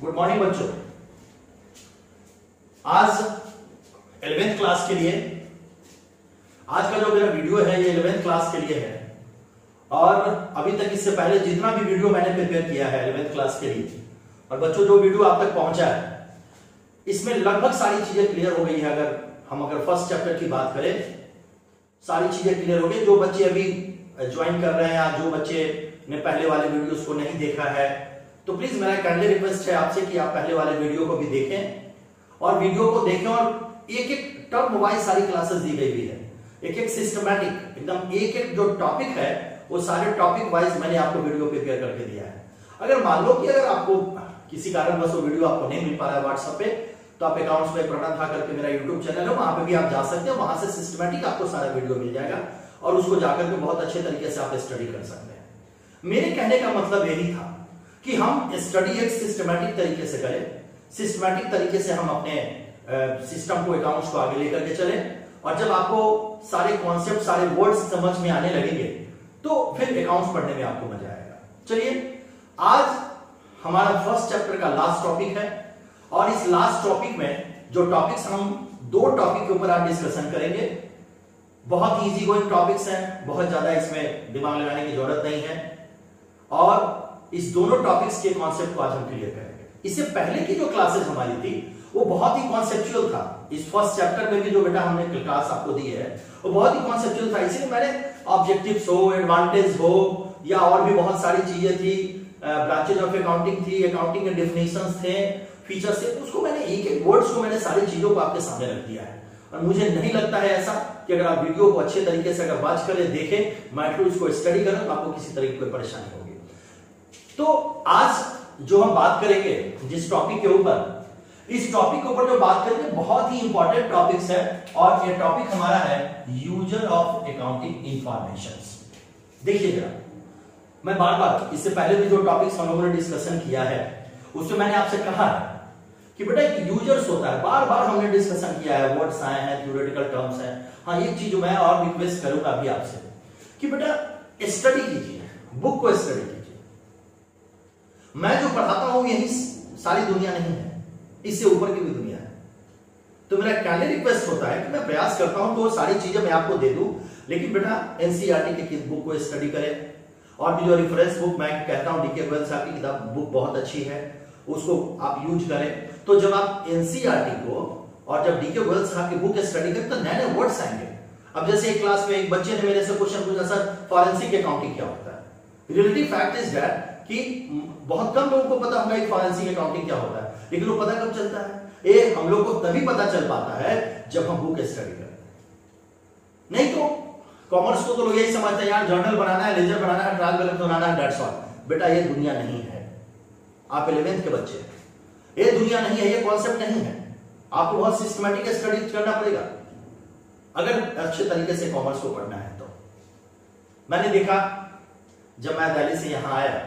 Good morning बच्चों। आज 11th class के लिए आज का जो मेरा वीडियो है ये 11th क्लास के लिए है और अभी तक इससे पहले जितना भी वीडियो मैंने प्रिपेयर किया है 11th क्लास के लिए और बच्चों जो वीडियो आप तक पहुंचा है इसमें लगभग सारी चीजें क्लियर हो गई है। अगर फर्स्ट चैप्टर की बात करें सारी चीजें क्लियर हो गई। जो बच्चे अभी ज्वाइन कर रहे हैं या जो बच्चे ने पहले वाले वीडियोस को नहीं देखा है तो प्लीज मेरा काइंडली रिक्वेस्ट है आपसे कि आप पहले वाले वीडियो को भी देखें और वीडियो को देखें और एक एक टर्म वाइज सारी क्लासेस दी गई हुई है, एक एक सिस्टमैटिक एकदम एक एक जो टॉपिक है वो सारे टॉपिक वाइज मैंने आपको वीडियो प्रिपेयर करके दिया है। अगर मान लो कि अगर आपको किसी कारणवश वो वीडियो आपको नहीं मिल पा रहा है व्हाट्सएप पे तो आप अकाउंट्स में प्रणव था करके मेरा यूट्यूब चैनल है वहां पे भी आप जा सकते हैं, वहां से सिस्टमैटिक आपको सारा वीडियो मिल जाएगा और उसको जाकर के बहुत अच्छे तरीके से आप स्टडी कर सकते हैं। मेरे कहने का मतलब यही था कि हम स्टडी एक सिस्टमैटिक तरीके से करें, सिस्टमैटिक तरीके से हम अपने सिस्टम को अकाउंट्स को आगे लेकर के चले और जब आपको सारे कॉन्सेप्ट सारे वर्ड्स समझ में आने लगेंगे तो फिर अकाउंट्स पढ़ने में आपको मजा आएगा। चलिए आज हमारा फर्स्ट चैप्टर का लास्ट टॉपिक है और इस लास्ट टॉपिक में जो टॉपिक्स हम दो टॉपिक के ऊपर आज डिस्कशन करेंगे, बहुत इजी गोइंग टॉपिक्स हैं, बहुत ज्यादा इसमें दिमाग लगाने की जरूरत नहीं है और इस दोनों टॉपिक्स के कॉन्सेप्ट को आज हम क्लियर करेंगे। इससे पहले की जो क्लासेस हमारी थी वो बहुत ही कॉन्सेप्चुअल था। इस फर्स्ट चैप्टर में भी जो बेटा हमने क्लास आपको दी है वो बहुत ही कॉन्सेप्चुअल था, इसीलिए मैंने ऑब्जेक्टिव्स हो, एडवांटेज हो या और भी बहुत सारी चीजें थी, ब्रांचेज ऑफ अकाउंटिंग थी, अकाउंटिंग के डेफिनेशंस थे, फीचर्स थे, उसको मैंने एक एक वर्ड्स को मैंने सारी चीजों को आपके सामने रख दिया है और मुझे नहीं लगता है ऐसा कि अगर आप वीडियो को अच्छे तरीके से अगर वॉच करें, देखें, माइक्रो इसको स्टडी करें तो आपको किसी तरह की कोई परेशानी होगी। तो आज जो हम बात करेंगे जिस टॉपिक के ऊपर, इस टॉपिक के ऊपर जो बात करेंगे बहुत ही इंपॉर्टेंट टॉपिक्स है और ये टॉपिक हमारा है यूजर ऑफ अकाउंटिंग इंफॉर्मेशंस। देखिए जरा, मैं बार बार इससे पहले भी जो टॉपिक्स हम लोगों ने डिस्कशन किया है उसमें मैंने आपसे कहा है कि बेटा एक यूजर्स होता है, बार बार हमने डिस्कशन किया है, वर्ड्स आए हैं, थ्योरेटिकल टर्म्स हैं। हाँ, एक चीज मैं और रिक्वेस्ट करूंगा अभी आपसे कि बेटा स्टडी कीजिए, बुक को स्टडी कीजिए। मैं जो पढ़ाता हूं यही सारी दुनिया नहीं है, इससे ऊपर की भी दुनिया है। तो मेरा काइंडली रिक्वेस्ट होता है कि मैं प्रयास करता हूं तो सारी चीजें मैं आपको दे दूं, लेकिन बेटा एनसीईआरटी के बुक को स्टडी करें और भी जो रेफरेंस बुक मैं कहता हूं डीके गोयल साहब की किताब बुक बहुत अच्छी है, उसको आप यूज करें। तो जब आप एनसीईआरटी को और जब डीके गोयल साहब की बुक स्टडी करें तो नए नए वर्ड्स आएंगे। अब जैसे एक क्लास में एक बच्चे ने मेरे से क्वेश्चन पूछा, सर फॉरेंसिक अकाउंटिंग क्या होता है? रियलिटी फैक्ट इज दैट कि बहुत कम लोगों को पता होगा कि फॉरेंसिक अकाउंटिंग क्या होता है, लेकिन वो पता कब चलता है? हम लोग को तभी पता चल पाता है जब हम बुक स्टडी करें। नहीं तो कॉमर्स को तो लोग यही समझते हैं यार जर्नल बनाना है, लेजर बनाना है, ट्रायल बैलेंस बनाना है, दैट्स ऑल। बेटा ये दुनिया नहीं है, आप 11th के बच्चे हैं, ये दुनिया नहीं है, ये कॉन्सेप्ट नहीं है। आपको बहुत सिस्टमैटिक स्टडी करना पड़ेगा अगर अच्छे तरीके से कॉमर्स को पढ़ना है। तो मैंने देखा जब मैं दिल्ली से यहां आया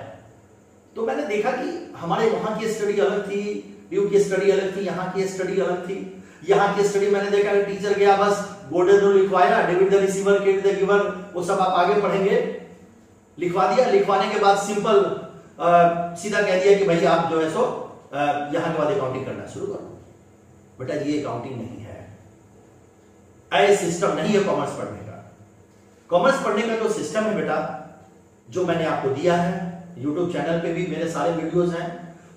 तो मैंने देखा कि हमारे वहां की स्टडी अलग थी, ड्यू की स्टडी अलग थी, यहाँ की स्टडी अलग थी। यहाँ की स्टडी मैंने देखा कि टीचर गया बस गोल्डन रूल लिखवाया, debit the receiver, credit the giver, वो सब आप आगे पढ़ेंगे, लिखवा दिया। लिखवाने के बाद सिंपल सीधा कह दिया कि भाई आप जो है सो यहां के बाद अकाउंटिंग करना शुरू करो। बेटा ये अकाउंटिंग नहीं है, ऐसा सिस्टम नहीं है कॉमर्स पढ़ने का। कॉमर्स पढ़ने का जो सिस्टम है बेटा जो मैंने आपको दिया है, यूट्यूब चैनल पे भी मेरे सारे वीडियोस हैं,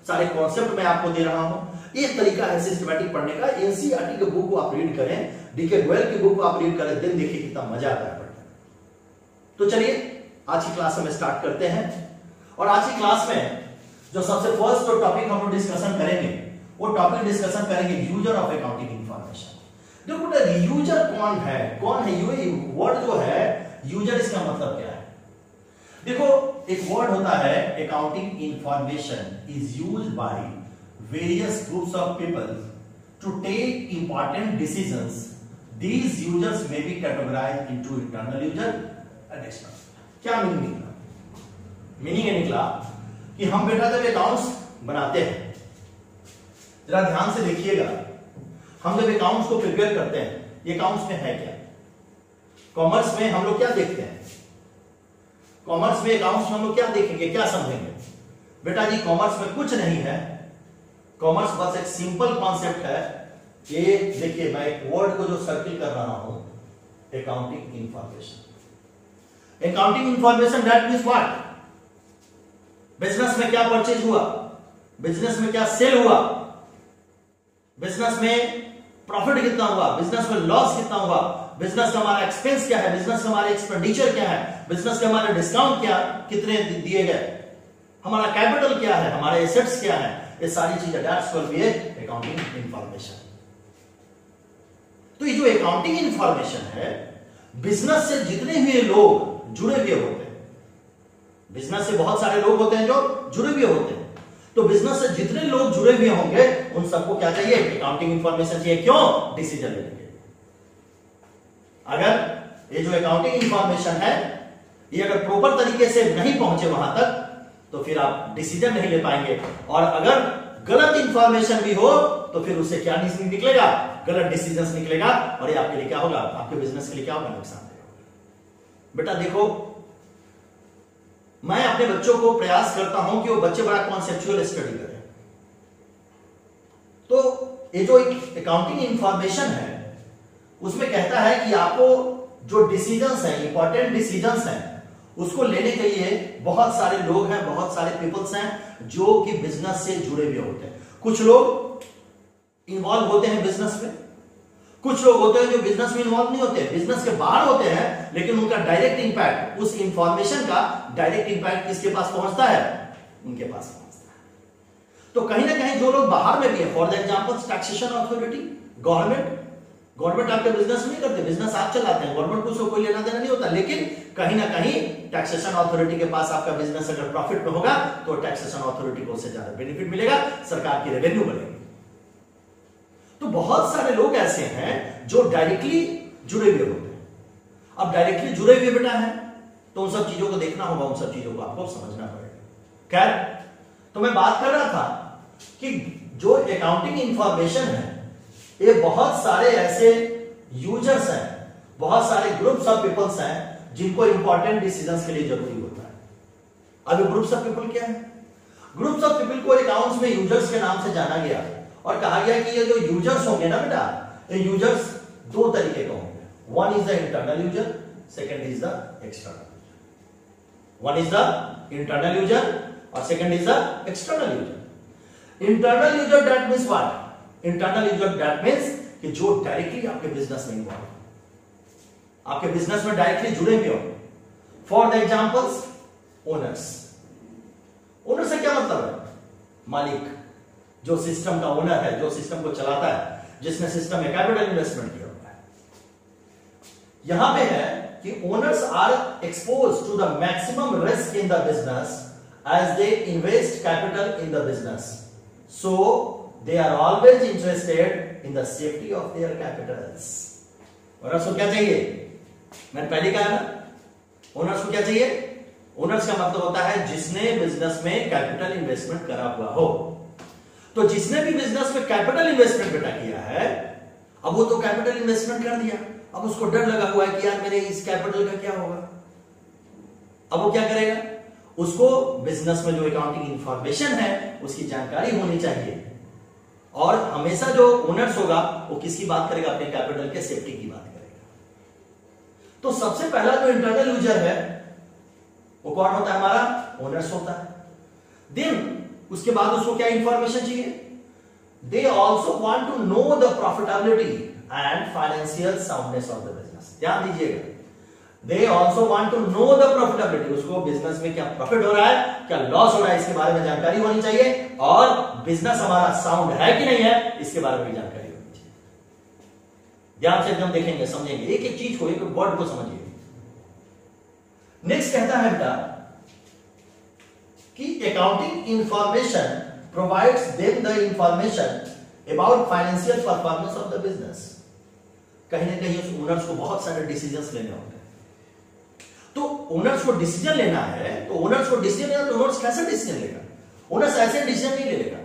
सारे कॉन्सेप्ट मैं आपको दे रहा हूं। एक तरीका है सिस्टमैटिक पढ़ने का, एनसीईआरटी के बुक को आप रीड करें, डीके गोयल की बुक को आप रीड करें, दिन देखिए कितना मजा आता है पढ़ने। तो चलिए आज की क्लास हम स्टार्ट करते हैं और आज की क्लास में जो सबसे फर्स्ट जो टॉपिक हम लोग डिस्कशन करेंगे वो टॉपिक डिस्कशन करेंगे यूजर ऑफ अकाउंटिंग इंफॉर्मेशन। देखो बेटा यूजर कौन है, कौन है ये वर्ड जो है यूजर, इसका मतलब क्या है? देखो एक वर्ड होता है accounting information is used by various groups of people to take important decisions. These users may be categorized into internal user and external. क्या मीनिंग निकला? मीनिंग ये निकला कि हम बेटा जब अकाउंट्स बनाते हैं, जरा ध्यान से देखिएगा, हम जब अकाउंट्स को प्रिपेयर करते हैं, ये अकाउंट्स में है क्या? कॉमर्स में हम लोग क्या देखते हैं? कॉमर्स में अकाउंट्स में हम लोग क्या देखेंगे, क्या समझेंगे? बेटा जी कॉमर्स में कुछ नहीं है, कॉमर्स बस एक सिंपल कॉन्सेप्ट है। ये देखिए, मैं एक वर्ड को जो सर्किल कर रहा हूं, accounting information. Accounting information that means what? Business में क्या परचेज हुआ, बिजनेस में क्या सेल हुआ, बिजनेस में प्रॉफिट कितना हुआ, बिजनेस में लॉस कितना हुआ, बिजनेस का हमारा एक्सपेंस क्या है, बिजनेस का हमारे एक्सपेंडिचर क्या है, बिजनेस के हमारे डिस्काउंट क्या कितने दिए गए, हमारा कैपिटल क्या है, हमारे एसेट्स क्या है, ये सारी चीजें that's will be accounting information. तो ये जो अकाउंटिंग इंफॉर्मेशन है, बिजनेस से जितने भी लोग जुड़े हुए होते हैं, बिजनेस से बहुत सारे लोग होते हैं जो जुड़े हुए होते हैं, तो बिजनेस से जितने लोग जुड़े हुए होंगे उन सबको क्या चाहिए? अकाउंटिंग इंफॉर्मेशन चाहिए। क्यों? डिसीजन लेने के लिए। अगर ये जो अकाउंटिंग इंफॉर्मेशन है ये अगर प्रॉपर तरीके से नहीं पहुंचे वहां तक तो फिर आप डिसीजन नहीं ले पाएंगे, और अगर गलत इंफॉर्मेशन भी हो तो फिर उससे क्या निकलेगा? गलत डिसीजन निकलेगा, और ये आपके लिए क्या होगा? आपके बिजनेस के लिए क्या होगा? नुकसान होगा। बेटा देखो, मैं अपने बच्चों को प्रयास करता हूं कि वो बच्चे बड़ा कॉन्सेप्चुअल स्टडी करें। तो ये जो एक अकाउंटिंग इंफॉर्मेशन है उसमें कहता है कि आपको जो डिसीजंस हैं, इंपॉर्टेंट डिसीजंस हैं, उसको लेने के लिए बहुत सारे लोग हैं, बहुत सारे पीपल्स हैं जो कि बिजनेस से जुड़े हुए होते हैं। कुछ लोग इन्वॉल्व होते हैं बिजनेस में, कुछ लोग होते हैं जो बिजनेस में इन्वॉल्व नहीं होते, बिजनेस के बाहर होते हैं, लेकिन उनका डायरेक्ट इंपैक्ट, उस इंफॉर्मेशन का डायरेक्ट इंपैक्ट किसके पास पहुंचता है? उनके पास पहुंचता है। तो कहीं ना कहीं जो लोग बाहर में भी है, for example taxation authority, government आपके बिजनेस नहीं करते, बिजनेस आप चलाते हैं, गवर्नमेंट को उसको कोई लेना देना नहीं होता, लेकिन कहीं ना कहीं टैक्सेशन अथॉरिटी के पास आपका बिजनेस अगर प्रॉफिट में होगा तो टैक्सेशन अथॉरिटी को उससे ज्यादा बेनिफिट मिलेगा, सरकार की रेवेन्यू बढ़ेगी। तो बहुत सारे लोग ऐसे हैं जो डायरेक्टली जुड़े हुए होते हैं। अब डायरेक्टली जुड़े हुए बेटा है तो उन सब चीजों को देखना होगा, उन सब चीजों को आपको समझना पड़ेगा। खैर, तो मैं बात कर रहा था कि जो अकाउंटिंग इंफॉर्मेशन है ये बहुत सारे ऐसे यूजर्स हैं, बहुत सारे ग्रुप्स ऑफ पीपल्स हैं जिनको इंपॉर्टेंट डिसीजंस के लिए जरूरी होता है। अब ग्रुप्स ऑफ पीपल क्या है? ग्रुप्स ऑफ पीपल को अकाउंट्स में यूजर्स के नाम से जाना गया और कहा गया कि ये जो यूजर्स होंगे ना बेटा, ये यूजर्स दो तरीके के होंगे। One is the internal user, second is the external user. One is the internal user और second is the external user. Internal user that means what? Internal user that means कि जो डायरेक्टली आपके business में involve, आपके business में directly जुड़े हुए हो। For the examples, owners. Owner से क्या मतलब है? मालिक, जो सिस्टम का ओनर है, जो सिस्टम को चलाता है, जिसने सिस्टम में कैपिटल इन्वेस्टमेंट किया होता है। यहां पे है कि owners are expose to the maximum risk in the business as they invest capital in the business, so they are always interested in the safety of their capitals. Owners को क्या चाहिए? मैंने पहले कहा ना, ओनर्स को क्या चाहिए? ओनर्स का मतलब होता है जिसने बिजनेस में कैपिटल इन्वेस्टमेंट करा हुआ हो। तो जिसने भी बिजनेस में कैपिटल इन्वेस्टमेंट बेटा किया है, अब वो तो कैपिटल इन्वेस्टमेंट कर दिया, अब उसको डर लगा हुआ है कि यार मेरे इस कैपिटल का क्या होगा। अब वो क्या करेगा? उसको बिजनेस में जो अकाउंटिंग इंफॉर्मेशन है उसकी जानकारी होनी चाहिए, और हमेशा जो ओनर्स होगा वो किसकी बात करेगा? अपने कैपिटल के सेफ्टी की बात करेगा। तो सबसे पहला जो इंटरनल यूजर है वो कौन होता है? हमारा ओनर्स होता है। देन उसके बाद उसको क्या इंफॉर्मेशन चाहिए? They also want to know the profitability and financial soundness of the business. ध्यान दीजिएगा, they also want to know the profitability. उसको बिजनेस में क्या प्रॉफिट हो रहा है, क्या लॉस हो रहा है, इसके बारे में जानकारी होनी चाहिए, और बिजनेस हमारा साउंड है कि नहीं है इसके बारे में भी जानकारी होनी चाहिए। ध्यान से एकदम देखेंगे, समझेंगे, एक एक चीज को, एक वर्ड को समझिए। नेक्स्ट कहता है बेटा कि accounting information provides them the information about financial performance of the business. कहीं ना कहीं उस ओनर्स को बहुत सारे डिसीजंस लेने होते हैं, तो ओनर्स को डिसीजन लेना है, तो ओनर्स को डिसीजन लेना, तो ओनर्स कैसे डिसीजन लेगा? ओनर्स ऐसे डिसीजन नहीं ले लेगा।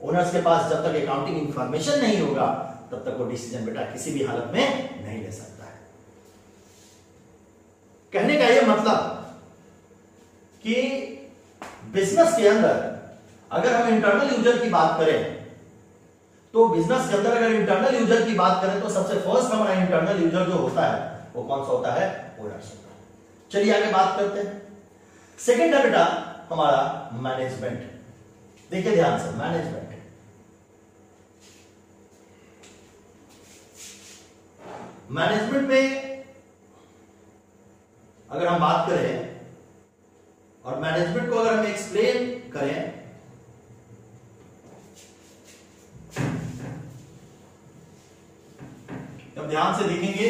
ओनर्स के पास जब तक अकाउंटिंग इंफॉर्मेशन नहीं होगा तब तक वो डिसीजन बेटा किसी भी हालत में नहीं ले सकता है। कहने का यह मतलब कि बिजनेस के अंदर अगर हम इंटरनल यूजर की बात करें तो बिजनेस के अंदर अगर इंटरनल यूजर की बात करें तो सबसे फर्स्ट हमारा इंटरनल यूजर जो होता है वो कौन सा होता है? ओनर्स होता है। चलिए आगे बात करते हैं। सेकेंड है बेटा हमारा मैनेजमेंट। देखिए ध्यान से, मैनेजमेंट में अगर हम बात करें और मैनेजमेंट को अगर हम एक्सप्लेन करें तो ध्यान से देखेंगे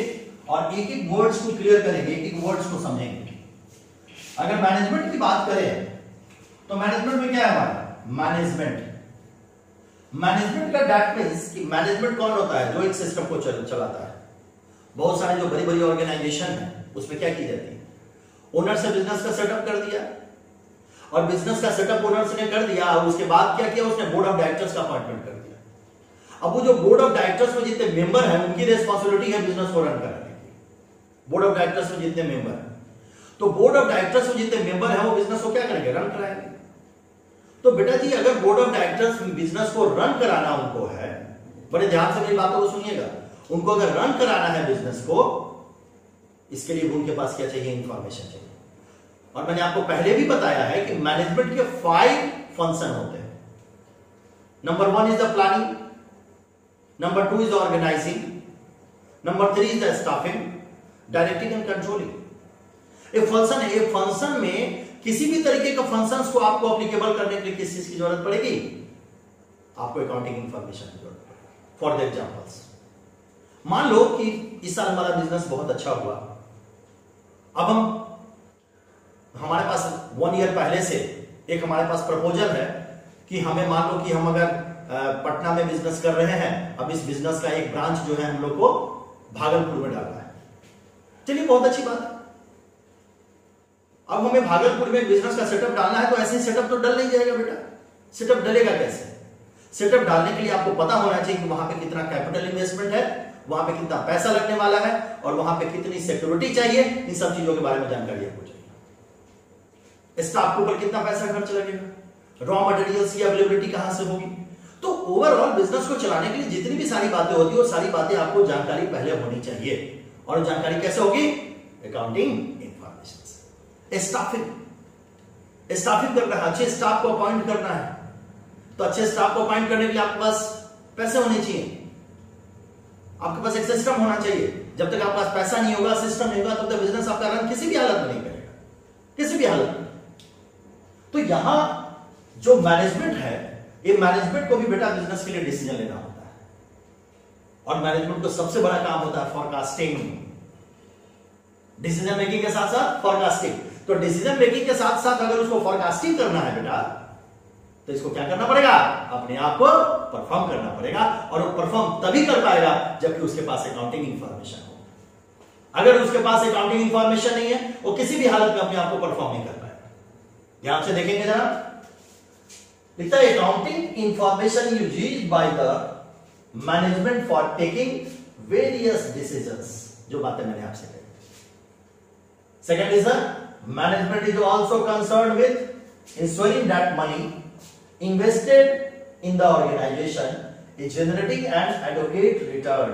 और एक एक वर्ड्स को क्लियर करेंगे, एक एक वर्ड्स को समझेंगे। अगर मैनेजमेंट की बात करें तो मैनेजमेंट में क्या है हमारा? मैनेजमेंट का दैट मींस कि मैनेजमेंट कौन होता है? जो एक सिस्टम को चलाता है। बहुत सारे जो बड़ी बड़ी ऑर्गेनाइजेशन है उसमें क्या की जाती है? ओनर से बिजनेस का सेटअप कर दिया और बिजनेस का सेटअप ओनर ने कर दिया और उसके बाद क्या किया? उसने बोर्ड ऑफ डायरेक्टर्स का अपॉइंटमेंट कर दिया। अब वो जो बोर्ड ऑफ डायरेक्टर्स में जितने मेंबर हैं उनकी रिस्पांसिबिलिटी है बिजनेस को रन कराने की। बोर्ड ऑफ डायरेक्टर्स में जितने मेंबर हैं, तो बोर्ड ऑफ डायरेक्टर्स में जितने मेंबर हैं वो बिजनेस को क्या करेंगे? रन कराएंगे। तो बेटा जी अगर बोर्ड ऑफ डायरेक्टर्स बिजनेस को रन कराना उनको है, बड़े ध्यान से मेरी बातों को सुनिएगा, उनको अगर रन कराना है बिजनेस को, इसके लिए उनके पास क्या चाहिए? इंफॉर्मेशन चाहिए। और मैंने आपको पहले भी बताया है कि मैनेजमेंट के 5 फंक्शन होते हैं। Number 1 is the planning, number 2 is organizing, number 3 is the staffing, directing and controlling. एक फंक्शन है, एक फंक्शन में किसी भी तरीके का फंक्शंस को आपको एप्लीकेबल करने के लिए किस चीज की जरूरत पड़ेगी? आपको अकाउंटिंग इंफॉर्मेशन की जरूरत पड़ेगी। फॉर द एग्जांपल्स, मान लो कि इस साल हमारा बिजनेस बहुत अच्छा हुआ। अब हमारे पास 1 ईयर पहले से एक हमारे पास प्रपोजल है कि हमें, मान लो कि हम अगर पटना में बिजनेस कर रहे हैं, अब इस बिजनेस का एक ब्रांच जो है हम लोग को भागलपुर में डालना है। चलिए बहुत अच्छी बात है। अब हमें भागलपुर में बिजनेस का सेटअप डालना है, तो ऐसे सेटअप तो डल नहीं जाएगा बेटा। सेटअप डलेगा कैसे? सेटअप डालने के लिए आपको पता होना चाहिए कि वहां पे कितना कैपिटल इन्वेस्टमेंट है, वहां पे कितना पैसा लगने वाला है और वहां पे कितनी सिक्योरिटी चाहिए। इन सब चीजों के बारे में जानकारी आपको चाहिए। स्टाफ के ऊपर कितना पैसा खर्च लगेगा, रॉ मटेरियल्स की अवेलेबिलिटी कहां से होगी। तो ओवरऑल बिजनेस को चलाने के लिए जितनी भी सारी बातें होती है वो सारी बातें आपको जानकारी पहले होनी चाहिए। और जानकारी कैसे होगी? अकाउंटिंग इंफॉर्मेशन से। स्टाफिंग करना है, अच्छे स्टाफ को अपॉइंट करना है, तो अच्छे स्टाफ को अपॉइंट करने के लिए आपके पास पैसे होने चाहिए, आपके पास एक सिस्टम होना चाहिए। जब तक आपके पास पैसा नहीं होगा, सिस्टम नहीं होगा, तब तक बिजनेस आपका रन किसी भी हालत में नहीं करेगा, किसी भी हालत में। तो यहां जो मैनेजमेंट है, ये मैनेजमेंट को भी बेटा बिजनेस के लिए डिसीजन लेना होता है। और मैनेजमेंट को सबसे बड़ा काम होता है फॉरकास्टिंग, डिसीजन मेकिंग के साथ साथ फॉरकास्टिंग। तो डिसीजन मेकिंग के साथ साथ अगर उसको फॉरकास्टिंग करना है बेटा, तो इसको क्या करना पड़ेगा? अपने आप को परफॉर्म करना पड़ेगा। और वो परफॉर्म तभी कर पाएगा जबकि उसके पास अकाउंटिंग इंफॉर्मेशन हो। अगर उसके पास अकाउंटिंग इंफॉर्मेशन नहीं है, वो किसी भी हालत में अपने आप को परफॉर्म नहीं कर पाएगा। ध्यान से देखेंगे जरा, लिखता है accounting information used by the management for taking various decisions, जो बातें मैंने आपसे कही। Second is management is also concerned with ensuring that money invested in the organization is generating an adequate return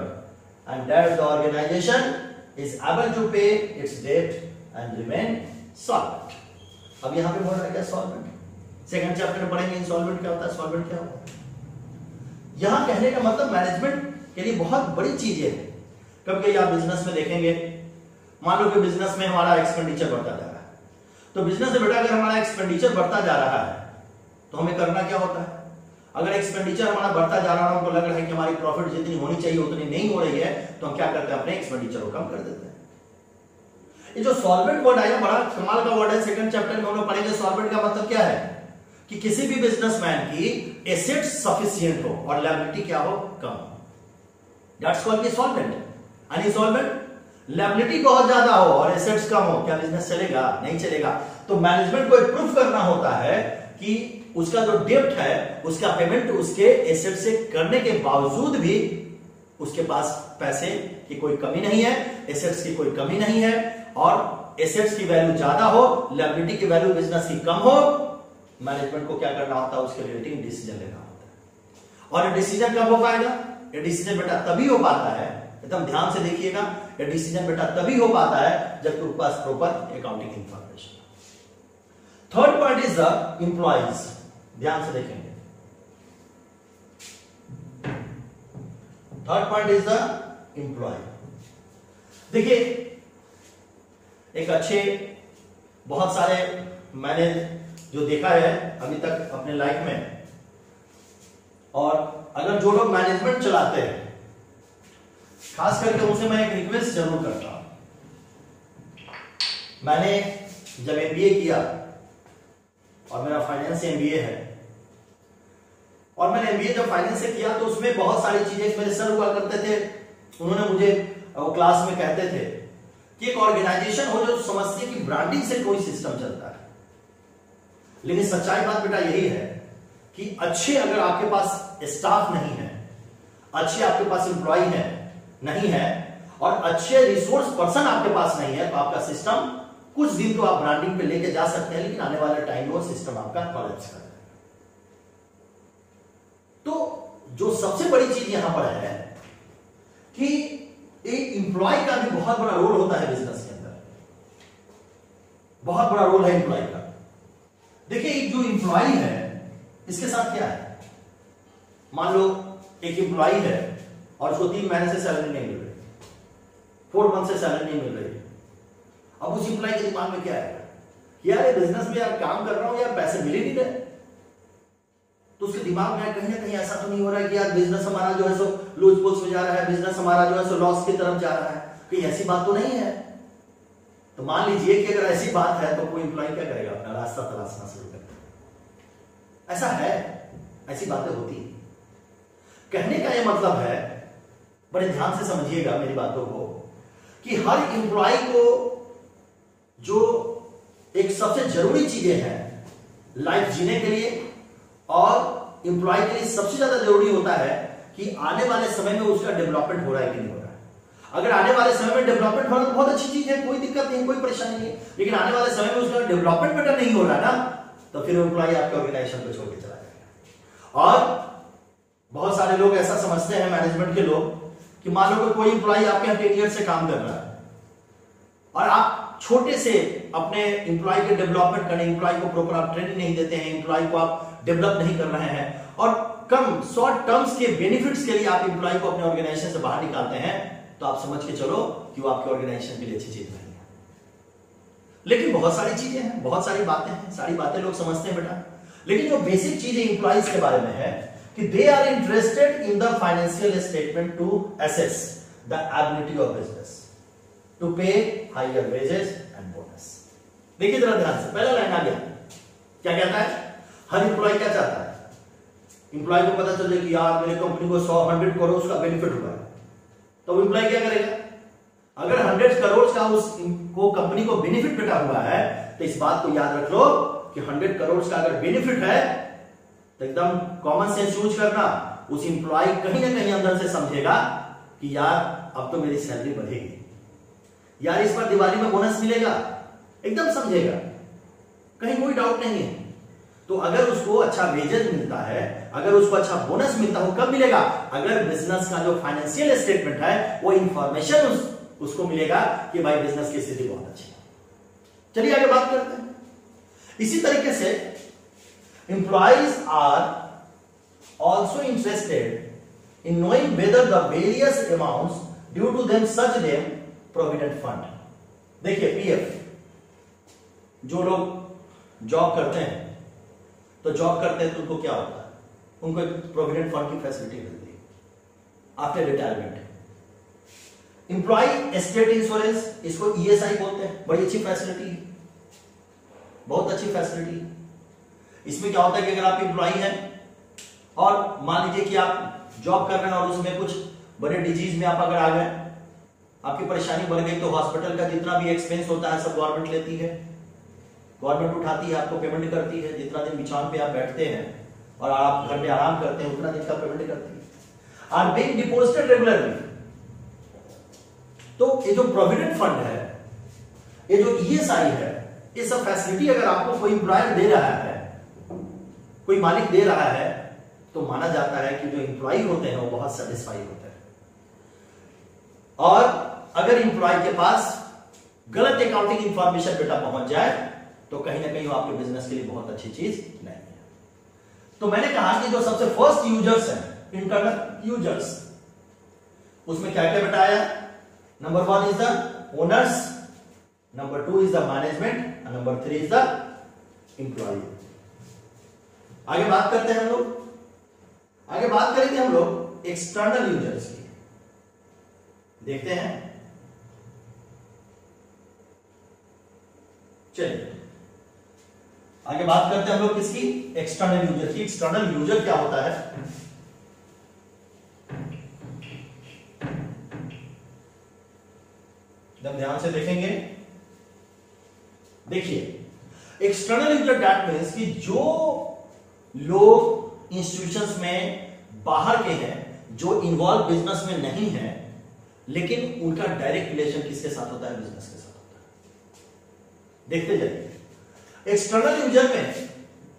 and that the organization is able to pay its debt and remain solvent. अब यहां पे बोल रहा है क्या? Solvent. Second chapter में पढ़ेंगे insolvent क्या होता है, सॉल्वेंट क्या होता है। यहां कहने का मतलब मैनेजमेंट के लिए बहुत बड़ी चीजें हैं। कभी आप बिजनेस में देखेंगे, मान लो कि बिजनेस में हमारा एक्सपेंडिचर बढ़ता जा रहा है, तो बिजनेस में बेटा अगर हमारा एक्सपेंडिचर बढ़ता जा रहा है तो हमें करना क्या होता है? अगर एक्सपेंडिचर हमारा बढ़ता जा रहा है, हमको लग रहा है कि हमारी प्रॉफिट जितनी होनी चाहिए उतनी नहीं हो रही है, तो हम क्या करते हैं? अपने एक्सपेंडिचर को कम कर देते हैं। ये जो सॉल्वेंट वर्ड आया बड़ा कमाल का वर्ड है। सेकंड चैप्टर में हम लोग पढ़ेंगे सॉल्वेंट का मतलब क्या है, कि किसी भी बिजनेसमैन की एसेट्स सफिशिएंट हो और लायबिलिटी क्या हो? कम। That's called solvent. Unsolvent, liability बहुत ज्यादा हो और एसेट्स कम हो, क्या बिजनेस चलेगा? नहीं चलेगा। तो मैनेजमेंट को प्रूफ करना होता है कि उसका जो डेब्ट है उसका पेमेंट उसके एसेट से करने के बावजूद भी उसके पास पैसे की कोई कमी नहीं है, एसेट्स की कोई कमी नहीं है, और एसेट्स की वैल्यू ज्यादा हो, लायबिलिटी की वैल्यू बिजनेस की कम हो। मैनेजमेंट को क्या करना होता है? उसके रिलेटिव डिसीजन लेना होता है। और ये डिसीजन कब हो पाएगा? ये डिसीजन बेटा तभी हो पाता है, एकदम ध्यान से देखिएगा, ये डिसीजन बेटा तभी हो पाता है जब आपके पास proper accounting information. Third point is the employees. ध्यान से देखेंगे, third point is the employee. देखिए, एक अच्छे बहुत सारे मैंने जो देखा है अभी तक अपने लाइफ में, और अगर जो लोग मैनेजमेंट चलाते हैं खास करके उनसे मैं एक रिक्वेस्ट जरूर करता हूं। मैंने जब एमबीए किया और मेरा फाइनेंस से एमबीए है, और मैंने एमबीए जब फाइनेंस से किया तो उसमें बहुत सारी चीजें मेरे सर हुआ करते थे, उन्होंने मुझे क्लास में कहते थे कि एक ऑर्गेनाइजेशन हो जो समझते कि ब्रांडिंग से कोई सिस्टम चलता है। लेकिन सच्चाई बात बेटा यही है कि अच्छे अगर आपके पास स्टाफ नहीं है, अच्छे आपके पास एम्प्लॉय है नहीं है, और अच्छे रिसोर्स पर्सन आपके पास नहीं है, तो आपका सिस्टम कुछ दिन तो आप ब्रांडिंग पे लेके जा सकते हैं, लेकिन आने वाले टाइम में वो सिस्टम आपका कोलैप्स कर जाएगा। तो जो सबसे बड़ी चीज यहां पर है कि एक एम्प्लॉय का भी बहुत बड़ा रोल होता है बिजनेस के अंदर, बहुत बड़ा रोल है एम्प्लॉय का। देखिए, एक जो एम्प्लॉय है इसके साथ क्या है, मान लो एक एम्प्लॉय है और उसको 3 महीने से सैलरी नहीं मिल रही, 4 मंथ से सैलरी नहीं मिल रही। अब उस एम्प्लॉय के दिमाग में क्या है, यार बिजनेस में यार काम कर रहा हूं, यार पैसे मिल ही नहीं रहे। तो उसके दिमाग में कहीं ना कहीं ऐसा तो नहीं हो रहा है कि यार बिजनेस हमारा जो है सो लूज पुल्स में जा रहा है, बिजनेस हमारा जो है सो लॉस की तरफ जा रहा है, कहीं ऐसी बात तो नहीं है। तो मान लीजिए कि अगर ऐसी बात है तो कोई एम्प्लॉय क्या करेगा, अपना रास्ता तलाशना शुरू करेगा। ऐसा है, ऐसी बातें होती है। कहने का यह मतलब है, बड़े ध्यान से समझिएगा मेरी बातों को, कि हर एम्प्लॉय को जो एक सबसे जरूरी चीजें हैं लाइफ जीने के लिए, और एम्प्लॉय के लिए सबसे ज्यादा जरूरी होता है कि आने वाले समय में उसका डेवलपमेंट हो रहा है कि नहीं हो रहा है। अगर आने वाले समय में डेवलपमेंट हो रहा है तो बहुत अच्छी चीज है, कोई दिक्कत नहीं, कोई परेशानी नहीं। लेकिन आने वाले समय में उसका डेवलपमेंट बेटर नहीं हो रहा है ना, तो फिर एम्प्लॉय आपके ऑर्गेनाइजेशन को छोड़ के चला जाएगा। और बहुत सारे लोग ऐसा समझते हैं, मैनेजमेंट के लोग, कि मान लो कोई एम्प्लॉय आपके यहाँ 10 ईयर से काम कर रहा है और आप छोटे से अपने एम्प्लॉय के डेवलपमेंट करने, एम्प्लॉय को प्रॉपर आप ट्रेनिंग नहीं देते हैं, एम्प्लॉय को आप डेवलप नहीं कर रहे हैं, और कम शॉर्ट टर्म्स के बेनिफिट्स के लिए आप एम्प्लॉय को अपने ऑर्गेनाइजेशन से बाहर निकालते हैं, तो आप समझ के चलो कि वो आपके ऑर्गेनाइजेशन के लिए अच्छी चीज नहीं है। लेकिन बहुत सारी चीजें हैं, बहुत सारी बातें हैं, सारी बातें लोग समझते हैं बेटा। लेकिन जो बेसिक चीजें एम्प्लॉयज के बारे में है कि they are interested in the financial statement to assess the ability of business to pay higher wages and bonus. देखिए जरा ध्यान से, पहला लाइन आ गया, क्या कहता है, हर एम्प्लॉय क्या चाहता है, एम्प्लॉय को पता चल जाए कि यार मेरे कंपनी को 100 करोड़ का बेनिफिट हुआ है, तो एम्प्लॉय क्या करेगा, अगर 100 करोड़ का उसको कंपनी को बेनिफिट मिला हुआ है, तो इस बात को याद रख लो कि 100 करोड़ का अगर बेनिफिट है तो एकदम कॉमन सेंस यूज करना, उस एम्प्लॉय कहीं ना कहीं अंदर से समझेगा कि यार अब तो मेरी सैलरी बढ़ेगी, यार इस बार दिवाली में बोनस मिलेगा, एकदम समझेगा, कहीं कोई डाउट नहीं है। तो अगर उसको अच्छा वेजेस मिलता है, अगर उसको अच्छा बोनस मिलता हो, कब मिलेगा, अगर बिजनेस का जो फाइनेंशियल स्टेटमेंट है वो इंफॉर्मेशन उसको मिलेगा कि भाई बिजनेस की स्थिति बहुत अच्छी है। चलिए आगे बात करते हैं। इसी तरीके से employees are also interested in knowing whether the various amounts due to them such them provident fund. देखिए पीएफ, जो लोग जॉब करते हैं, तो जॉब करते हैं तो उनको क्या होता है, उनको प्रोविडेंट फंड की फैसिलिटी मिलती है after retirement. Employee state insurance, इसको ईएसआई बोलते हैं, बड़ी अच्छी फैसिलिटी, बहुत अच्छी फैसिलिटी। इसमें क्या होता है कि अगर आप एम्प्लॉय हैं और मान लीजिए कि आप जॉब कर रहे हैं और उसमें कुछ बड़े डिजीज में आप अगर आ गए, आपकी परेशानी बढ़ गई, तो हॉस्पिटल का जितना भी एक्सपेंस होता है सब गवर्नमेंट लेती है, गवर्नमेंट उठाती है, आपको पेमेंट करती है। जितना दिन बिछावन पे आप बैठते हैं और आप घर में आराम करते हैं, उतना दिन का पेमेंट करती है। Are being deposited regularly. तो ये जो प्रोविडेंट फंड है, ये जो ईएसआई है, ये सब फैसिलिटी अगर आपको कोई एम्प्लॉयर दे रहा है, कोई मालिक दे रहा है, तो माना जाता है कि जो इंप्लॉय होते हैं वो बहुत सेटिस्फाई होते हैं। और अगर इंप्लॉय के पास गलत अकाउंटिंग इंफॉर्मेशन बेटा पहुंच जाए तो कहीं ना कहीं वो आपके बिजनेस के लिए बहुत अच्छी चीज नहीं है। तो मैंने कहा कि जो सबसे फर्स्ट यूजर्स हैं, इंटरनल यूजर्स, उसमें क्या क्या बेटा आया? Number 1 is the owners, number 2 is the management, number 3 is the employee. आगे बात करते हैं हम लोग, आगे बात करेंगे हम लोग एक्सटर्नल यूजर्स की। देखते हैं, चलिए आगे बात करते हैं हम लोग किसकी? एक्सटर्नल यूजर की। एक्सटर्नल यूजर क्या होता है? जब ध्यान से देखेंगे, देखिए एक्सटर्नल यूजर दैट मीन्स कि जो लोग इंस्टीट्यूशंस में बाहर के हैं, जो इन्वॉल्व बिजनेस में नहीं है, लेकिन उनका डायरेक्ट रिलेशन किसके साथ होता है? बिजनेस के साथ होता है। देखते जाइए, एक्सटर्नल यूजर में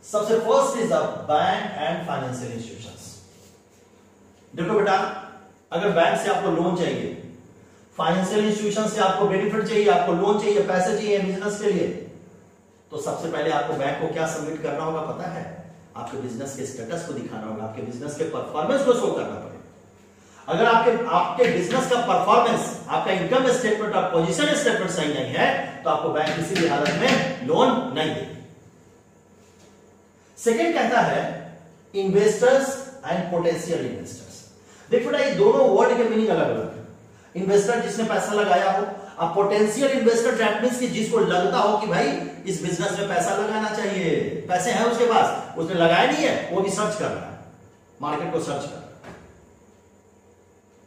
सबसे first is the bank and financial institutions. देखो बेटा, अगर बैंक से आपको लोन चाहिए, फाइनेंशियल इंस्टीट्यूशन से आपको बेनिफिट चाहिए, आपको लोन चाहिए, पैसे चाहिए बिजनेस के लिए, तो सबसे पहले आपको बैंक को क्या सबमिट करना होगा पता है? आपके बिजनेस के स्टेटस को दिखाना होगा, आपके बिजनेस के परफॉर्मेंस को शो करना पड़ेगा। अगर आपके बिजनेस का परफॉर्मेंस, आपका इनकम स्टेटमेंट और पोजीशन स्टेटमेंट सही नहीं है, तो आपको बैंक किसी भी हालत में लोन नहीं देगी। सेकेंड कहता है इन्वेस्टर्स एंड पोटेंशियल इन्वेस्टर्स। देखो बेटा, ये दोनों वर्ड के मीनिंग अलग अलग है। इन्वेस्टर जिसने पैसा लगाया हो, अब पोटेंशियल इन्वेस्टर दैट मींस कि जिसको लगता हो कि भाई इस बिजनेस में पैसा लगाना चाहिए, पैसे हैं उसके पास, उसने लगाया नहीं है, वो भी सर्च कर रहा है, मार्केट को सर्च कर रहा है।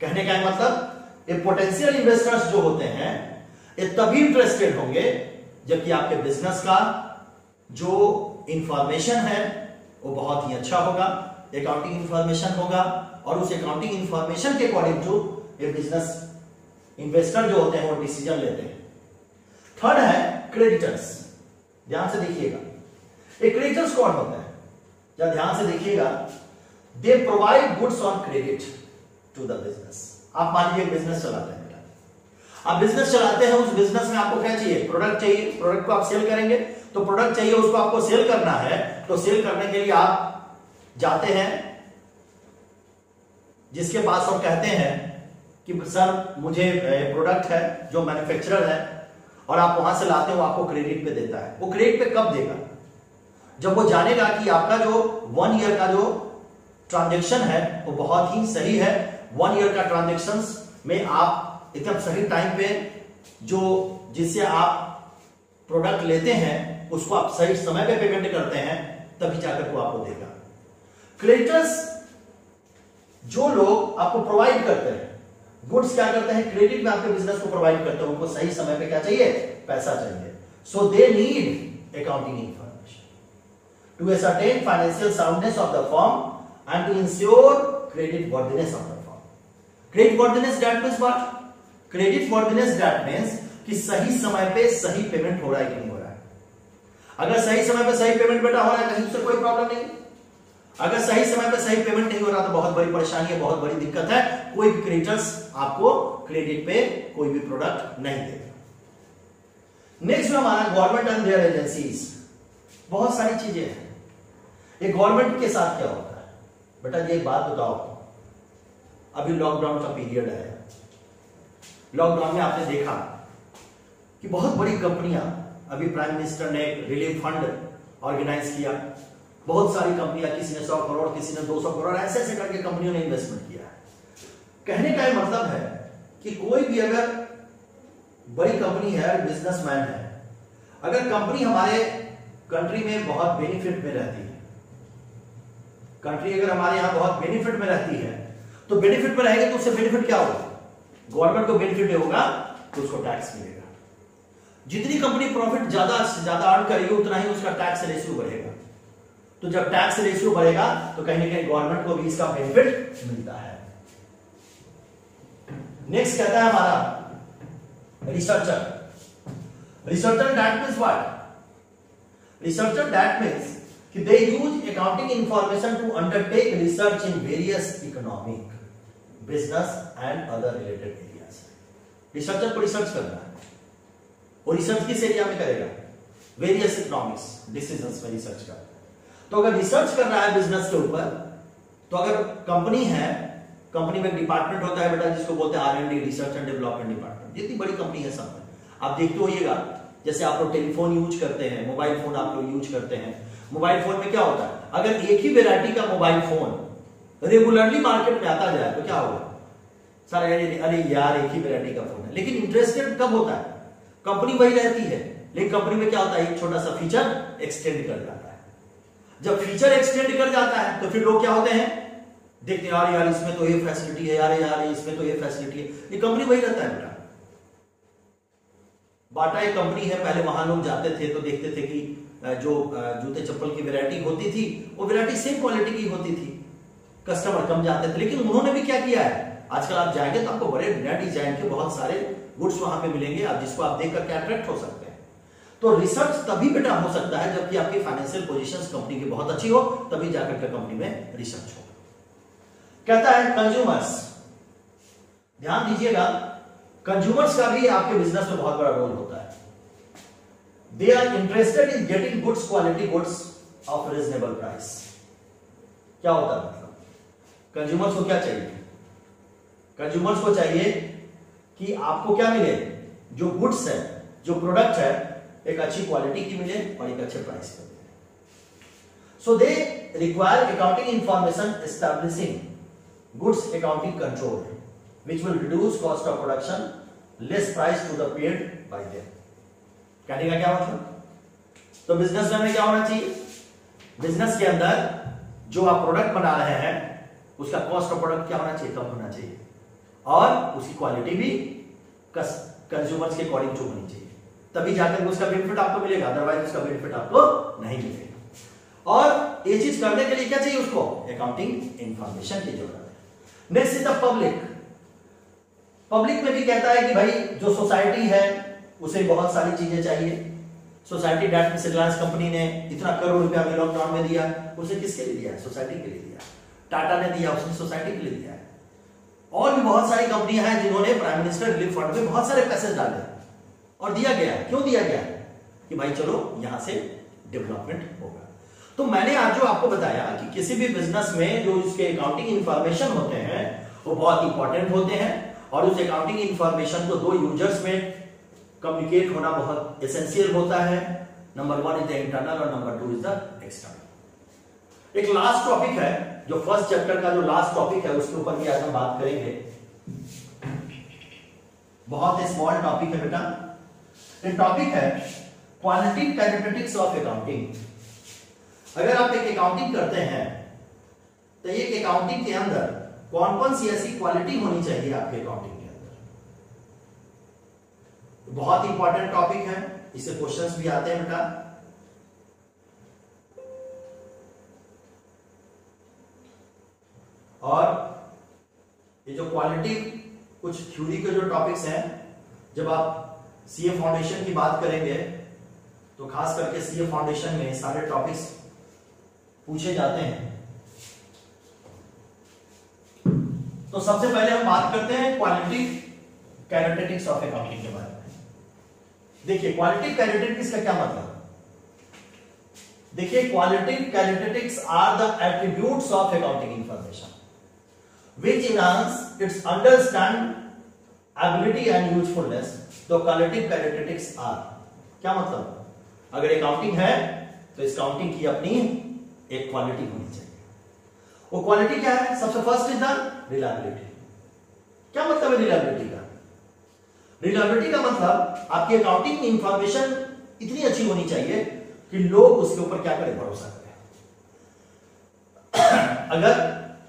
कहने का मतलब ये पोटेंशियल इन्वेस्टर्स जो होते हैं ये तभी इंटरेस्टेड होंगे जबकि आपके बिजनेस का जो इंफॉर्मेशन है वो बहुत ही अच्छा होगा, अकाउंटिंग इंफॉर्मेशन होगा, और उस अकाउंटिंग इंफॉर्मेशन के अकॉर्डिंग जो ये बिजनेस इन्वेस्टर जो होते हैं वो डिसीजन लेते हैं। थर्ड है क्रेडिटर्स। ध्यान से देखिएगा, ये क्रेडिटर्स कौन होता है? जब ध्यान से देखिएगा, they provide goods on credit to the business. आप मान लीजिए बिजनेस चलाते हैं बेटा, आप बिजनेस चलाते हैं, उस बिजनेस में आपको क्या चाहिए? प्रोडक्ट चाहिए, प्रोडक्ट को आप सेल करेंगे, तो प्रोडक्ट चाहिए, उसको आपको सेल करना है, तो सेल करने के लिए आप जाते हैं जिसके पास और कहते हैं कि सर मुझे प्रोडक्ट है जो मैन्युफैक्चरर है, और आप वहां से लाते हो, आपको क्रेडिट पे देता है। वो क्रेडिट पे कब देगा? जब वो जानेगा कि आपका जो 1 ईयर का जो ट्रांजैक्शन है वो बहुत ही सही है, 1 ईयर का ट्रांजैक्शन में आप एकदम सही टाइम पे जो जिससे आप प्रोडक्ट लेते हैं उसको आप सही समय पे पेमेंट करते हैं, तभी जाकर वो आपको देगा। क्रेडिटर्स जो लोग आपको प्रोवाइड करते हैं गुड्स, क्या करते हैं? क्रेडिट में आपके बिजनेस को प्रोवाइड करते हैं, उनको सही समय पे क्या चाहिए? पैसा चाहिए। So they need accounting information to ascertain financial soundness of the firm and to ensure credit worthiness of the firm. Credit worthiness that means what? Credit worthiness that means कि सही समय पे सही पेमेंट हो रहा है कि नहीं हो रहा है। अगर सही समय पे सही पेमेंट बेटा हो रहा है, कहीं से कोई प्रॉब्लम नहीं। अगर सही समय पे सही पेमेंट नहीं हो रहा तो बहुत बड़ी परेशानी है, बहुत बड़ी दिक्कत है। कोई भी क्रेडिटर्स आपको क्रेडिट पे कोई भी प्रोडक्ट नहीं देगा। नेक्स्ट में हमारा गवर्नमेंट एंड देयर एजेंसीज। बहुत सारी चीजें हैं। ये गवर्नमेंट के साथ क्या होता है बेटा जी? एक बात बताओ, अभी लॉकडाउन का पीरियड है, लॉकडाउन में आपने देखा कि बहुत बड़ी कंपनियां, अभी प्राइम मिनिस्टर ने रिलीफ फंड ऑर्गेनाइज किया, बहुत सारी कंपनियां, किसी ने 100 करोड़, किसी ने 200 करोड़, ऐसे ऐसे करके कंपनियों ने इन्वेस्टमेंट किया है। कहने का मतलब है कि कोई भी अगर बड़ी कंपनी है, बिजनेसमैन है, अगर कंपनी हमारे कंट्री में बहुत बेनिफिट में रहती है, कंट्री अगर हमारे यहां बहुत बेनिफिट में रहती है, तो बेनिफिट में रहेगी तो उससे बेनिफिट क्या होगा? गवर्नमेंट को बेनिफिट होगा तो उसको टैक्स मिलेगा। जितनी कंपनी प्रॉफिट ज्यादा से ज्यादा अर्न करेगी उतना ही उसका टैक्स रेशियो बढ़ेगा। तो जब टैक्स रेशियो बढ़ेगा तो कहीं ना कहीं गवर्नमेंट को भी इसका बेनिफिट मिलता है। नेक्स्ट कहता है हमारा researcher. Researcher that means what? Researcher that means कि they use accounting information to undertake research in various economic, business and other related areas. Researcher को रिसर्च करना है, वो रिसर्च किस एरिया में करेगा? वेरियस इकोनॉमिक्स डिसीजंस में रिसर्च करना है। तो अगर रिसर्च कर रहा है बिजनेस के ऊपर, तो अगर कंपनी है, कंपनी में एक डिपार्टमेंट होता है बेटा जिसको बोलते हैं R&D, research and development department. जितनी बड़ी कंपनी है सब में आप देखते होइएगा, जैसे आप लोग टेलीफोन यूज करते हैं, मोबाइल फोन आप लोग यूज करते हैं, मोबाइल फोन में क्या होता है, अगर एक ही वेराइटी का मोबाइल फोन रेगुलरली मार्केट में आता जाए तो क्या होगा? सारे अरे यार एक ही वेराइटी का फोन है। लेकिन इंटरेस्टेड कब होता है? कंपनी वही रहती है, लेकिन कंपनी में क्या होता है, एक छोटा सा फीचर एक्सटेंड कर जाता है। जब फीचर एक्सटेंड कर जाता है तो फिर लोग क्या होते हैं, देखते हैं यार इसमें तो ये फैसिलिटी है, यार इसमें तो ये फैसिलिटी है। ये कंपनी वही रहता है बेटा। बाटा एक कंपनी है, पहले वहां लोग जाते थे तो देखते थे कि जो जूते चप्पल की वैरायटी होती थी वो वैरायटी सेम क्वालिटी की होती थी, कस्टमर कम जाते थे। लेकिन उन्होंने भी क्या किया है, आजकल आप जाएंगे तो आपको बड़े नए डिजाइन के बहुत सारे गुड्स वहां पे मिलेंगे, आप जिसको आप देख करके अट्रैक्ट हो सकते हैं। तो रिसर्च तभी बेटा हो सकता है जबकि आपकी फाइनेंशियल पोजीशंस कंपनी की बहुत अच्छी हो, तभी जाकर के कंपनी में रिसर्च हो। कहता है कंज्यूमर्स, ध्यान दीजिएगा, कंज्यूमर्स का भी आपके बिजनेस में बहुत बड़ा रोल होता है। They are interested in getting goods, quality goods of reasonable price. क्या होता है मतलब, कंज्यूमर्स को क्या चाहिए? कंज्यूमर्स को चाहिए कि आपको क्या मिले, जो गुड्स है, जो प्रोडक्ट है, एक अच्छी क्वालिटी की मिले और एक अच्छे प्राइस पर मिले। So they require accounting information establishing goods accounting control which will reduce cost of production, less price to the paid by them। कहने का क्या मतलब, तो बिजनेस में क्या होना चाहिए, बिजनेस के अंदर जो आप प्रोडक्ट बना रहे हैं उसका कॉस्ट ऑफ प्रोडक्ट क्या होना चाहिए, कम होना चाहिए, और उसकी क्वालिटी भी कंज्यूमर्स के अकॉर्डिंग जो होनी चाहिए, तभी जाकर उसका बेनिफिट आपको मिलेगा, अदरवाइज उसका बेनिफिट आपको नहीं मिलेगा। और ये चीज करने के लिए क्या चाहिए उसको, अकाउंटिंग इंफॉर्मेशन की जरूरत है। Next is the public. Public में भी कहता है कि भाई जो सोसाइटी है उसे बहुत सारी चीजें चाहिए। सोसाइटी डेट में रिलायंस कंपनी ने इतना करोड़ रुपया में लॉकडाउन में दिया, उसे किसके लिए दिया है, सोसाइटी के लिए दिया। टाटा ने दिया, उसने सोसाइटी के लिए दिया है। और भी बहुत सारी कंपनियां हैं जिन्होंने प्राइम मिनिस्टर रिलीफ फंड में बहुत सारे पैसे डाले और दिया गया। क्यों दिया गया? कि भाई चलो यहां से डेवलपमेंट होगा। तो मैंने आज जो आपको बताया कि किसी भी बिजनेस में जो इसके अकाउंटिंग इंफॉर्मेशन होते हैं वो बहुत इंपॉर्टेंट होते हैं, और उस अकाउंटिंग इंफॉर्मेशन को दो यूजर्स में कम्युनिकेट होना बहुत एसेंशियल होता है। नंबर 1 इज द इंटरनल और नंबर 2 इज द एक्सटर्नल। एक लास्ट टॉपिक है, जो फर्स्ट चैप्टर का जो लास्ट टॉपिक है उसके ऊपर भी आज हम बात करेंगे। बहुत स्मॉल टॉपिक है बेटा। ये टॉपिक है क्वालिटी कैरेक्टरिस्टिक्स ऑफ अकाउंटिंग। अगर आप एक अकाउंटिंग करते हैं तो एक अकाउंटिंग के अंदर कौन कौन सी ऐसी क्वालिटी होनी चाहिए आपके अकाउंटिंग के अंदर, बहुत इंपॉर्टेंट टॉपिक है, इससे क्वेश्चंस भी आते हैं बेटा। और ये जो क्वालिटी, कुछ थ्योरी के जो टॉपिक्स हैं, जब आप सीए फाउंडेशन की बात करेंगे तो खास करके सीए फाउंडेशन में सारे टॉपिक्स पूछे जाते हैं। तो सबसे पहले हम बात करते हैं क्वालिटी कैरेक्टरिस्टिक्स ऑफ अकाउंटिंग के बारे में। देखिए क्वालिटी कैरेक्टरिस्टिक्स का क्या मतलब, देखिए quality characteristics are the attributes of accounting information which enhance its understandability and usefulness। तो क्वालिटी कैरेक्टरिस्टिक्स आर, क्या मतलब, अगर अकाउंटिंग है तो इस अकाउंटिंग की अपनी एक क्वालिटी होनी चाहिए। वो क्वालिटी क्या है? सबसे फर्स्ट इज द रिलायबिलिटी। क्या मतलब है रिलायबिलिटी का? रिलायबिलिटी का मतलब आपकी अकाउंटिंग इंफॉर्मेशन इतनी अच्छी होनी चाहिए कि लोग उसके ऊपर क्या करें, भरोसा करें। अगर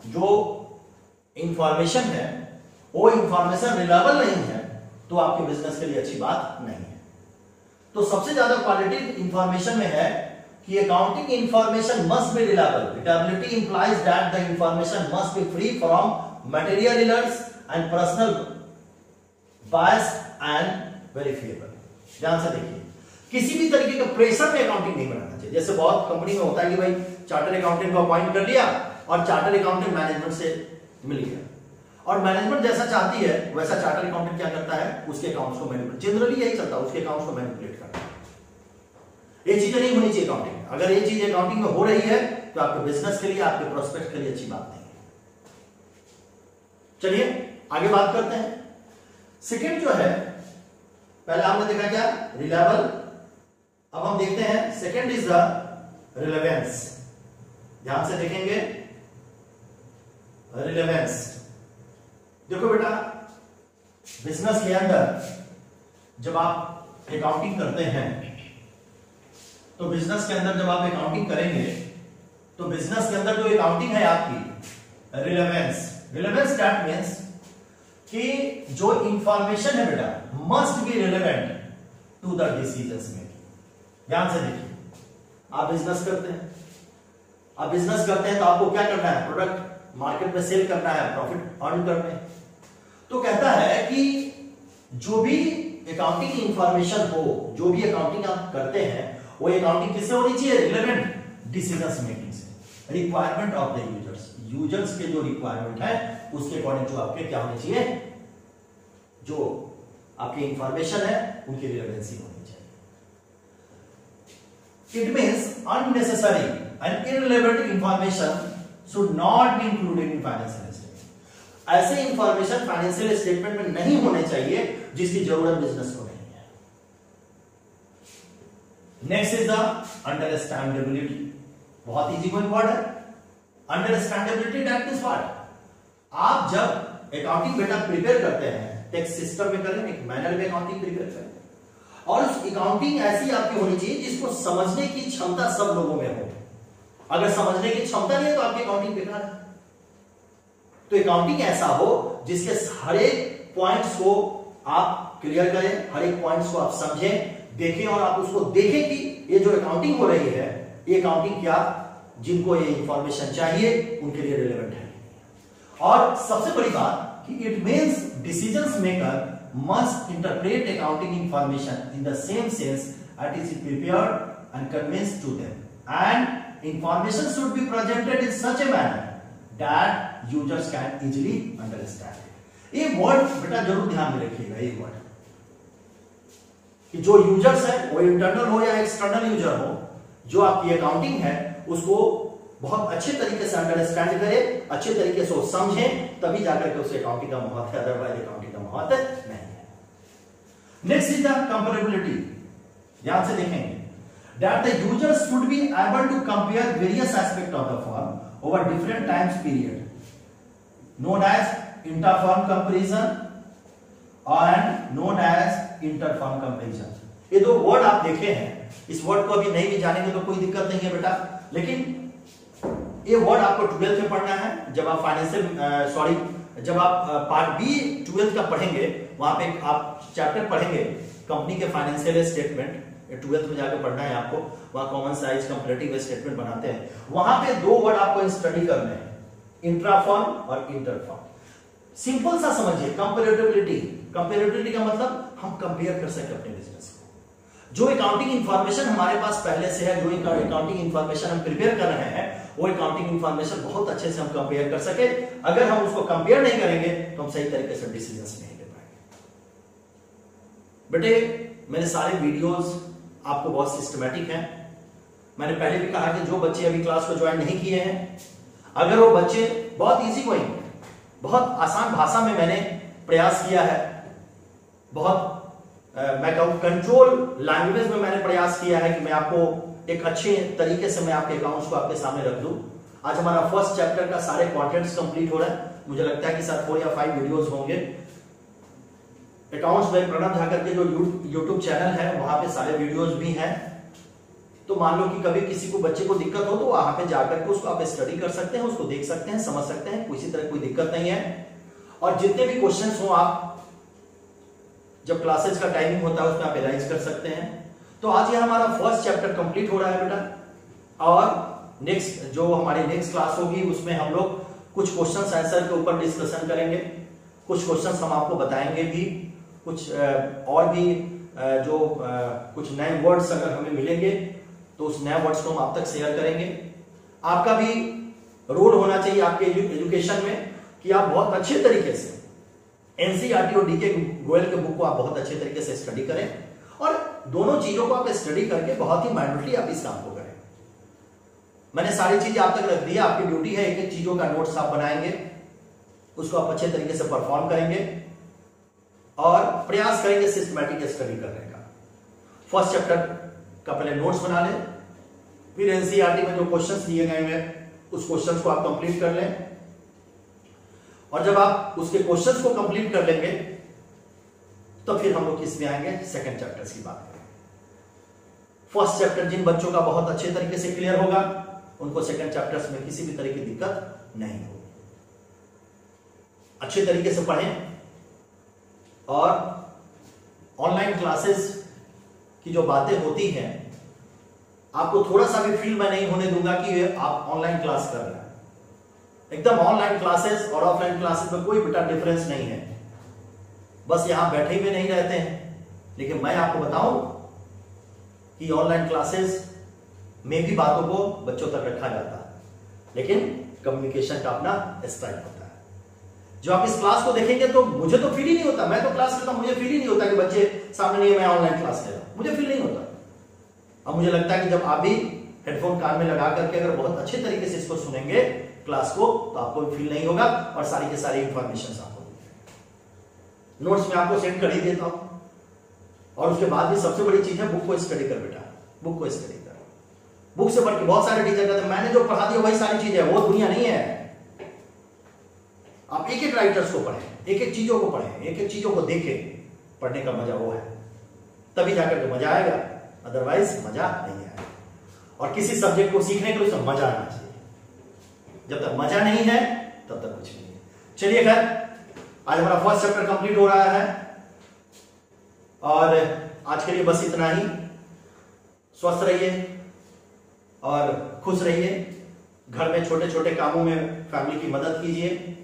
जो इंफॉर्मेशन है वो इंफॉर्मेशन रिलायबल नहीं है तो आपके बिजनेस के लिए अच्छी बात नहीं है। तो सबसे ज्यादा क्वालिटी इंफॉर्मेशन में है कि accounting information must be reliable. Reliability implies that the information must be free from material errors and personal bias and verifiable. ध्यान से देखिए, किसी भी तरीके का प्रेशर में अकाउंटिंग नहीं बनाना चाहिए। जैसे बहुत कंपनी में होता है कि भाई चार्टर्ड अकाउंटेंट को अपॉइंट कर लिया और चार्टर्ड अकाउंटेंट मैनेजमेंट से मिल गया, और मैनेजमेंट जैसा चाहती है वैसा चार्टर्ड अकाउंटेंट क्या करता है, उसके अकाउंट्स को मैनिपुलेट, जनरली यही चलता है, उसके अकाउंट्स को मैनिपुलेट करता है। ये चीजें नहीं होनी चाहिए अकाउंटिंग में। अगर ये चीज अकाउंटिंग में हो रही है तो आपके बिजनेस के लिए, आपके प्रोस्पेक्ट के लिए अच्छी बात नहीं है। चलिए आगे बात करते हैं। सेकंड जो है, पहले हमने देखा क्या, रिलायबल। अब हम देखते हैं सेकंड इज द रिलेवेंस। ध्यान से देखेंगे, रिलेवेंस। देखो बेटा, बिजनेस के अंदर जब आप अकाउंटिंग करते हैं, तो बिजनेस के अंदर जब आप अकाउंटिंग करेंगे तो बिजनेस के अंदर जो अकाउंटिंग है आपकी, रिलेवेंस। रिलेवेंस दैट मींस कि जो इंफॉर्मेशन है बेटा must be relevant to the decisions making. ध्यान से देखिए, आप बिजनेस करते हैं, आप बिजनेस करते हैं तो आपको क्या करना है, प्रोडक्ट मार्केट में सेल करना है, प्रॉफिट अर्न करना है। तो कहता है कि जो भी अकाउंटिंग इंफॉर्मेशन हो, जो भी अकाउंटिंग आप करते हैं, वो अकाउंटिंग किससे होनी चाहिए, रिलेवेंट डिसीजंस मेकिंग से, requirement of the users. Users के जो रिक्वायरमेंट है उसके अकॉर्डिंग जो आपके क्या होने चाहिए, जो आपकी इंफॉर्मेशन है उनकी रिलेवेंसी होनी चाहिए। It means unnecessary and irrelevant information should not be included in financial statement. ऐसे इंफॉर्मेशन फाइनेंशियल स्टेटमेंट में नहीं होने चाहिए जिसकी जरूरत बिजनेस को नहीं है। Next is the understandability. बहुत इजी कोई वर्ड है, अंडरस्टैंडेबिलिटी। दैट मींस व्हाट, आप जब अकाउंटिंग बेटा प्रिपेयर करते हैं, टेक्स्ट सिस्टम में करें, एक मैनर में अकाउंटिंग प्रिपेयर करें, और उस अकाउंटिंग ऐसी आपकी होनी चाहिए जिसको समझने की क्षमता सब लोगों में हो। अगर समझने की क्षमता नहीं है तो आपकी अकाउंटिंग बेकार है। तो अकाउंटिंग ऐसा हो जिसके हर एक पॉइंट्स को आप क्लियर करें, हर एक पॉइंट्स को आप समझें, देखें, और आप उसको देखें कि ये जो अकाउंटिंग हो रही है, ये अकाउंटिंग क्या, जिनको ये इंफॉर्मेशन चाहिए उनके लिए रिलेवेंट है। और सबसे बड़ी बात कि it means decisions maker must interpret accounting information in the same sense as it is prepared and convinced to them, and information should be presented in such a manner that users can easily understand it। ये word बेटा जरूर ध्यान में रखिएगा, ये word कि जो users है वो इंटरनल हो या एक्सटर्नल यूजर हो, जो आपकी अकाउंटिंग है उसको बहुत अच्छे तरीके से अंडरस्टैंड करे, अच्छे तरीके से समझे, तभी जाकर के उसे अकाउंटिंग का महत्व है, अदरवाइज अकाउंटिंग का महत्व नहीं है। Next is the comparability. ध्यान से देखेंगे, that the users should be able to compare various aspect of the firm over different times period, known as interfirm comparison and known as interfirm comparison. ये दो word आप देखे हैं, इस word को अभी नहीं भी जानेंगे तो कोई दिक्कत नहीं है बेटा, लेकिन ये वर्ड आपको 12th में पढ़ना है। जब आप फाइनेंशियल जब आप पार्ट बी 12th का पढ़ेंगे, वहां पे आप चैप्टर पढ़ेंगे कंपनी के फाइनेंशियल स्टेटमेंट, 12th में जाकर पढ़ना है आपको। वहां कॉमन साइज कंपैरेटिव स्टेटमेंट बनाते हैं, वहां पे दो वर्ड आपको स्टडी करने हैं, इंट्राफर्म और इंटरफर्म। सिंपल सा समझिए, कंपैरेटिबिलिटी। कंपैरेटिबिलिटी का मतलब हम कंपेयर कर सके अपने बिजनेस को। जो अकाउंटिंग इंफॉर्मेशन हमारे पास पहले से है, जो अकाउंटिंग इंफॉर्मेशन हम प्रिपेयर कर रहे हैं, वो अकाउंटिंग इंफॉर्मेशन बहुत अच्छे से हम कंपेयर कर सके। अगर हम उसको कंपेयर नहीं करेंगे तो हम सही तरीके से डिसीजंस नहीं ले पाएंगे। बेटे मेरे सारे वीडियोस आपको बहुत सिस्टमैटिक हैं। मैंने पहले भी कहा कि जो बच्चे अभी क्लास को ज्वाइन नहीं किए हैं, अगर वो बच्चे, बहुत इजी गोइंग, बहुत आसान भाषा में मैंने प्रयास किया है, बहुत मैं कहूं कंट्रोल लैंग्वेज में मैंने प्रयास किया है कि मैं आपको एक अच्छे तरीके से मैं आपके अकाउंट्स को आपके सामने रख दूं। आज हमारा फर्स्ट चैप्टर का सारे कंटेंट्स कंप्लीट हो रहा है। मुझे लगता है कि शायद 4 या 5 वीडियोस होंगे। अकाउंट्स में प्रणव झा करके जो यूट्यूब चैनल है, वहां पे सारे वीडियोस भी हैं। तो मान लो कि कभी किसी को बच्चे को दिक्कत हो तो वहां पे जाकर के उसको आप स्टडी कर सकते हैं, उसको देख सकते हैं, समझ सकते हैं, किसी तरह कोई दिक्कत नहीं है। और जितने भी क्वेश्चंस हो, आप जब क्लासेज का टाइमिंग होता है उसमें आप एनालाइज कर सकते हैं। तो आज ये हमारा फर्स्ट चैप्टर कंप्लीट हो रहा है बेटा, और नेक्स्ट जो हमारी नेक्स्ट क्लास होगी उसमें हम लोग कुछ क्वेश्चंस आंसर के ऊपर डिस्कशन करेंगे, कुछ क्वेश्चंस हम आपको बताएंगे भी, कुछ और भी कुछ नए वर्ड्स अगर हमें मिलेंगे तो उस नए वर्ड्स को हम आप तक शेयर करेंगे। आपका भी रोल होना चाहिए आपके एजुकेशन में कि आप बहुत अच्छे तरीके से एनसीईआरटी और डीके गोयल के बुक को आप बहुत अच्छे तरीके से स्टडी करें और दोनों चीजों को आप स्टडी करके बहुत ही माइंडफुली आप इस काम को करें। मैंने सारी चीजें आप तक रख दी है, आपकी ड्यूटी है एक एक चीजों का नोट्स आप बनाएंगे, उसको आप अच्छे तरीके से परफॉर्म करेंगे और प्रयास करेंगे सिस्टमैटिक स्टडी करने का। फर्स्ट चैप्टर का पहले नोट्स बना लें, फिर एनसीईआरटी में जो क्वेश्चंस दिए गए हैं उस क्वेश्चंस को आप कंप्लीट कर लें और जब आप उसके क्वेश्चंस को कंप्लीट कर लेंगे तो फिर हम लोग किस में आएंगे, सेकंड चैप्टर की बात करें। फर्स्ट चैप्टर जिन बच्चों का बहुत अच्छे तरीके से क्लियर होगा उनको सेकंड चैप्टर्स में किसी भी तरह की दिक्कत नहीं होगी। अच्छे तरीके से पढ़ें और ऑनलाइन क्लासेस की जो बातें होती हैं आपको थोड़ा सा भी फील मैं नहीं होने दूंगा कि आप ऑनलाइन क्लास कर रहे हैं। एकदम ऑनलाइन क्लासेस और ऑफलाइन क्लासेस में कोई बेटा डिफरेंस नहीं है, बस यहां बैठे हुए नहीं रहते हैं। लेकिन मैं आपको बताऊं कि ऑनलाइन क्लासेस में भी बातों को बच्चों तक रखा जाता है, लेकिन कम्युनिकेशन का अपना स्टाइल होता है। जो आप इस क्लास को देखेंगे तो मुझे तो फील ही नहीं होता, मैं तो क्लास करता हूं, मुझे फील ही नहीं होता कि बच्चे सामने नहीं है, मैं ऑनलाइन क्लास ले रहा हूं, मुझे फील नहीं होता। अब मुझे लगता है कि जब आप भी हेडफोन कान में लगा करके अगर बहुत अच्छे तरीके से इसको सुनेंगे क्लास को तो आपको फील नहीं होगा और सारी के सारी इंफॉर्मेशन आपको नोट्स में आपको सेंड कर ही देता हूं। और उसके बाद भी सबसे बड़ी चीज है बुक को स्टडी कर बेटा, बुक को स्टडी कर। बुक से बढ़ के बहुत सारे टीचर कहते हैं मैंने जो पढ़ा दिया वही सारी चीजें, वो दुनिया नहीं है। आप एक एक राइटर्स को पढ़ें, एक एक चीजों को पढ़ें, एक एक चीजों को देखें, पढ़ने का मजा वो है, तभी जाकर के मजा आएगा, अदरवाइज मजा नहीं आएगा। और किसी सब्जेक्ट को सीखने के लिए उसमें मजा आना चाहिए, जब तक मजा नहीं है तब तक कुछ नहीं है। चलिए खैर, आज हमारा फर्स्ट चैप्टर कंप्लीट हो रहा है और आज के लिए बस इतना ही। स्वस्थ रहिए और खुश रहिए, घर में छोटे छोटे कामों में फैमिली की मदद कीजिए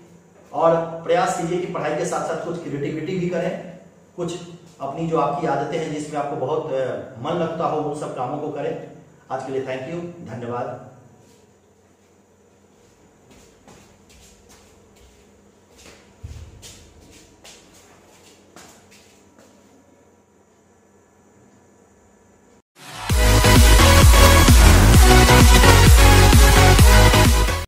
और प्रयास कीजिए कि पढ़ाई के साथ साथ कुछ क्रिएटिविटी भी करें, कुछ अपनी जो आपकी आदतें हैं जिसमें आपको बहुत मन लगता हो उन सब कामों को करें। आज के लिए थैंक यू, धन्यवाद।